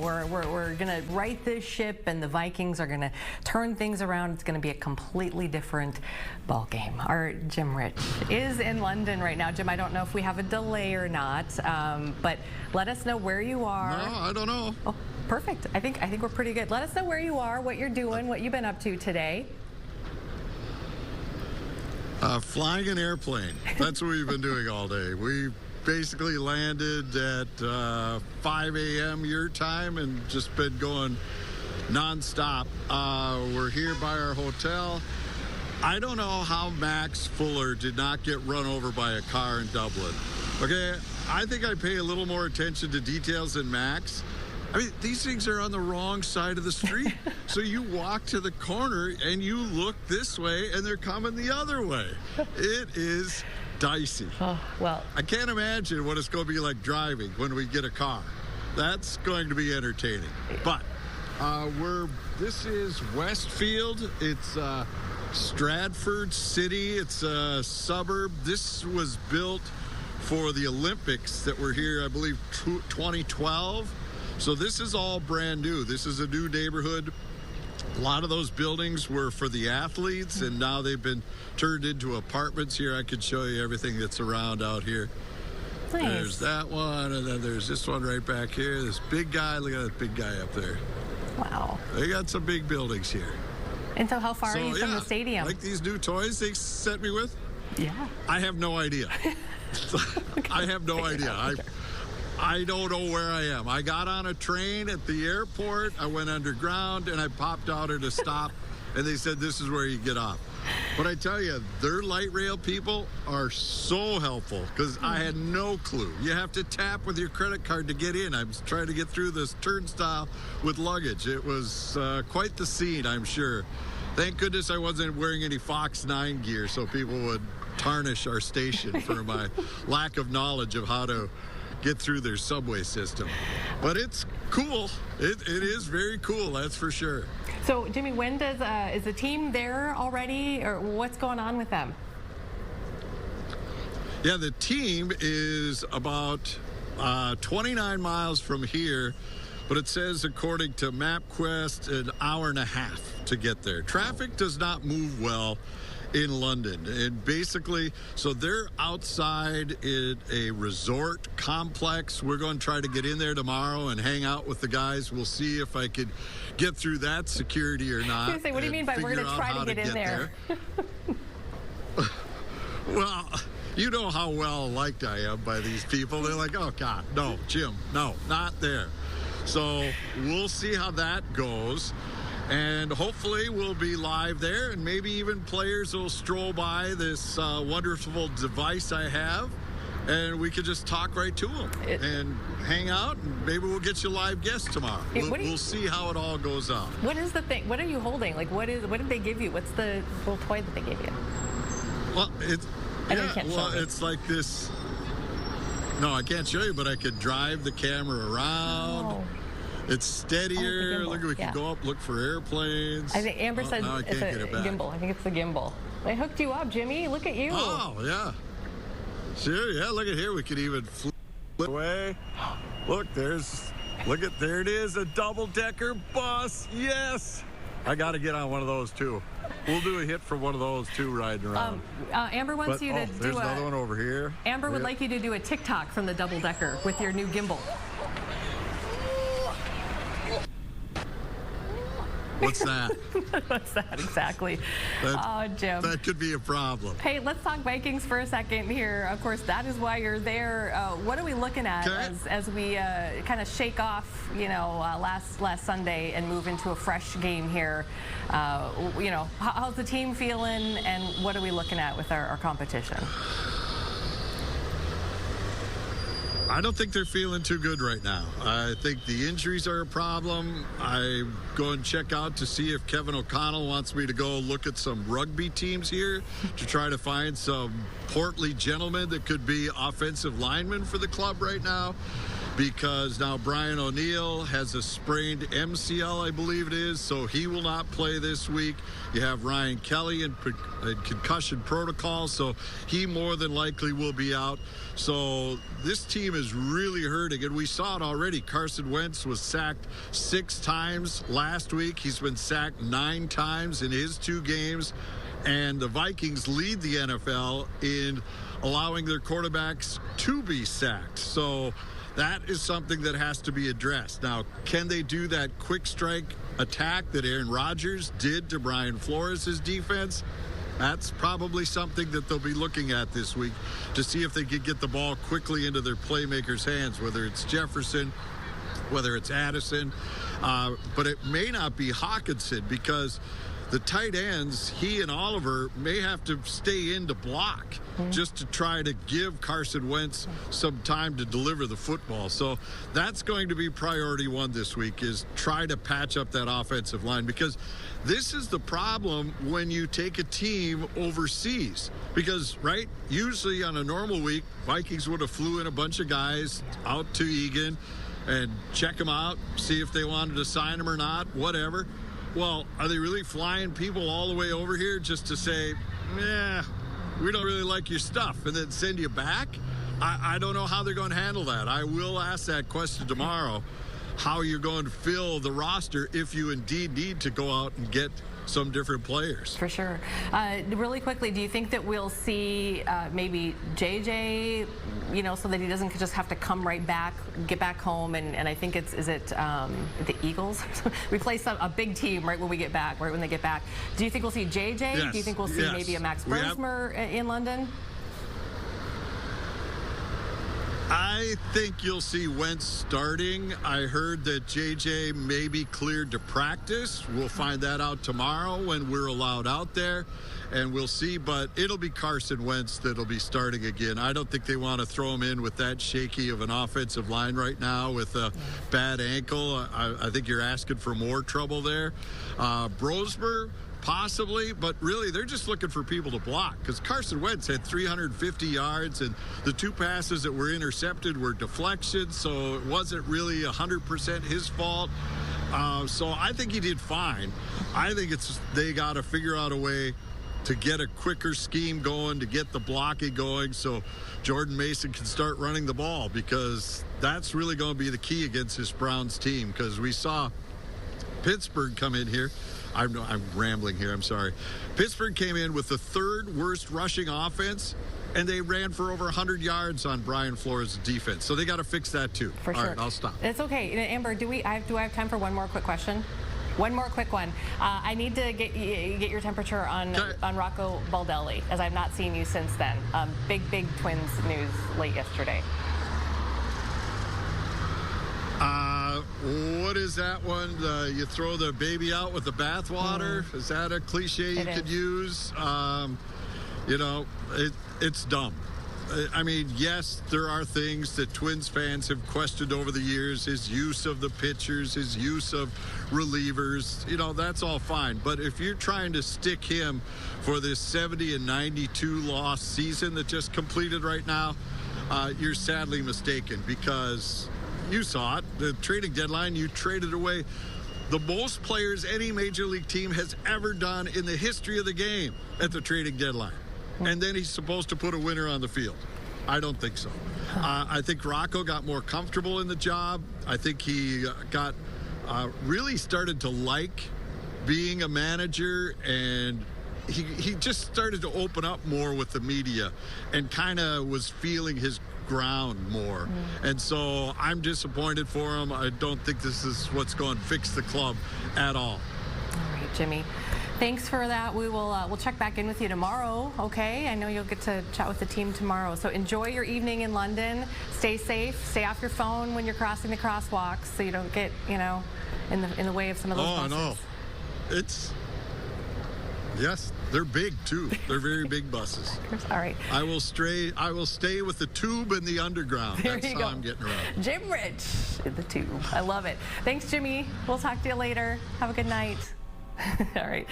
We're going to right this ship, and the Vikings are going to turn things around. It's going to be a completely different ball game. Our Jim Rich is in London right now. Jim, I don't know if we have a delay or not, but let us know where you are. No, I don't know. Oh, perfect. I think we're pretty good. Let us know where you are, what you're doing, what you've been up to today. Flying an airplane. That's what we've been doing all day. We basically landed at 5 a.m. your time and just been going nonstop. We're here by our hotel. I don't know how Max Fuller did not get run over by a car in Dublin. Okay, I think I pay a little more attention to details than Max. I mean, these things are on the wrong side of the street. So you walk to the corner and you look this way and they're coming the other way. It is dicey. Oh, well. I can't imagine what it's going to be like driving when we get a car. That's going to be entertaining. But this is Westfield. It's Stratford City. It's a suburb. This was built for the Olympics that were here, I believe, 2012. So this is all brand new. This is a new neighborhood. A lot of those buildings were for the athletes, and now they've been turned into apartments. Here I could show you everything that's around out here. Nice. There's that one, and then there's this one right back here. This big guy, look at that big guy up there. Wow. They got some big buildings here. And so how far are you from the stadium? Like these new toys they sent me with? Yeah. I have no idea. I have no idea. I don't know where I am. I got on a train at the airport. I went underground, and I popped out at a stop, and they said, this is where you get off. But I tell you, their light rail people are so helpful because I had no clue. You have to tap with your credit card to get in. I was trying to get through this turnstile with luggage. It was quite the scene, I'm sure. Thank goodness I wasn't wearing any Fox 9 gear so people would tarnish our station for my lack of knowledge of how to get through their subway system. But it's cool. It is very cool, that's for sure. So, Jimmy, when does is the team there already, or what's going on with them? Yeah, the team is about 29 miles from here, but it says, according to MapQuest, an hour and a half to get there. Traffic does not move well in London, and basically, so they're outside in a resort complex. We're going to try to get in there tomorrow and hang out with the guys. We'll see if I could get through that security or not. I was going to say, what do you mean by we're going to try to get in there? Well, you know how well liked I am by these people. They're like, oh God, no, Jim, no, not there. So we'll see how that goes. And hopefully we'll be live there, and maybe even players will stroll by this wonderful device I have, and we could just talk right to them and hang out, and maybe we'll get you live guests tomorrow. We'll see how it all goes out. What is the thing? What are you holding? Like, what did they give you? What's the little toy that they gave you? Well, it's like this. No, I can't show you, but I could drive the camera around. Oh. It's steadier. Oh, look, we can go up, look for airplanes. I think Amber said it's a gimbal. I think it's the gimbal. They hooked you up, Jimmy. Look at you. Oh, yeah. Sure, yeah, look at here. We could even flip away. Look, there it is, a double-decker bus. Yes. I got to get on one of those, too. We'll do a hit for one of those, too, riding around. Amber wants you to do there's another one over here. Amber would like you to do a TikTok from the double-decker with your new gimbal. What's that? What's that exactly? Jim. That could be a problem. Hey, let's talk Vikings for a second here. Of course, that is why you're there. What are we looking at as we kind of shake off, last Sunday and move into a fresh game here? How's the team feeling, and what are we looking at with our competition? I don't think they're feeling too good right now. I think the injuries are a problem. I go and check out to see if Kevin O'Connell wants me to go look at some rugby teams here to try to find some portly gentlemen that could be offensive linemen for the club right now. because now Brian O'Neill has a sprained MCL, I believe it is, so he will not play this week. You have Ryan Kelly in concussion protocol, so he more than likely will be out. So this team is really hurting, and we saw it already. Carson Wentz was sacked 6 times last week. He's been sacked 9 times in his 2 games, and the Vikings lead the NFL in allowing their quarterbacks to be sacked. So that is something that has to be addressed. Now, can they do that quick strike attack that Aaron Rodgers did to Brian Flores' defense? That's probably something that they'll be looking at this week to see if they could get the ball quickly into their playmakers' hands, whether it's Jefferson, whether it's Addison. But it may not be Hawkinson, because the tight ends, he and Oliver, may have to stay in to block just to try to give Carson Wentz some time to deliver the football. So that's going to be priority 1 this week, is try to patch up that offensive line, because this is the problem when you take a team overseas. Because, right, usually on a normal week, Vikings would have flew in a bunch of guys out to Egan and check them out, see if they wanted to sign them or not, whatever. Well, are they really flying people all the way over here just to say, yeah, we don't really like your stuff, and then send you back? I don't know how they're going to handle that. I will ask that question tomorrow, how you're going to fill the roster if you indeed need to go out and get some different players. For sure. Really quickly, do you think that we'll see maybe JJ, so that he doesn't just have to come right back, get back home, and I think is it the Eagles? We play a big team right when we get back, right when they get back. Do you think we'll see JJ? Yes. Do you think we'll see maybe a Max Brosmer in London? I think you'll see Wentz starting. I heard that JJ may be cleared to practice. We'll find that out tomorrow when we're allowed out there, and we'll see. But it'll be Carson Wentz that'll be starting again. I don't think they want to throw him in with that shaky of an offensive line right now with a bad ankle. I think you're asking for more trouble there. Brosmer, possibly, but really they're just looking for people to block, because Carson Wentz had 350 yards, and the 2 passes that were intercepted were deflections, so it wasn't really 100% his fault. So I think he did fine. I think they got to figure out a way to get a quicker scheme going, to get the blocking going, so Jordan Mason can start running the ball, because that's really going to be the key against this Browns team, because we saw Pittsburgh come in here. I'm rambling here, I'm sorry. Pittsburgh came in with the 3rd worst rushing offense, and they ran for over 100 yards on Brian Flores' defense. So they got to fix that too. For sure. All right, I'll stop. It's okay. Amber, do I have time for one more quick question? One more quick one. I need to get your temperature on Rocco Baldelli, as I've not seen you since then. Big Twins news late yesterday. What is that one? You throw the baby out with the bathwater? Is that a cliche you could use? It's dumb. I mean, yes, there are things that Twins fans have questioned over the years. His use of the pitchers, his use of relievers, that's all fine. But if you're trying to stick him for this 70-92 loss season that just completed right now, you're sadly mistaken, because you saw it. The trading deadline, you traded away the most players any major league team has ever done in the history of the game at the trading deadline. And then he's supposed to put a winner on the field. I don't think so. I think Rocco got more comfortable in the job. I think he got really started to like being a manager, and he just started to open up more with the media and kind of was feeling his ground more. And so I'm disappointed for him. I don't think this is what's going to fix the club at all. All right, Jimmy. Thanks for that. We'll check back in with you tomorrow, okay? I know you'll get to chat with the team tomorrow. So enjoy your evening in London. Stay safe. Stay off your phone when you're crossing the crosswalks, so you don't get, in the way of some of those buses. No. Yes, they're big too. They're very big buses. All right. I will stay with the tube and the underground. That's how I'm getting around. Jim Rich in the tube. I love it. Thanks, Jimmy. We'll talk to you later. Have a good night. All right.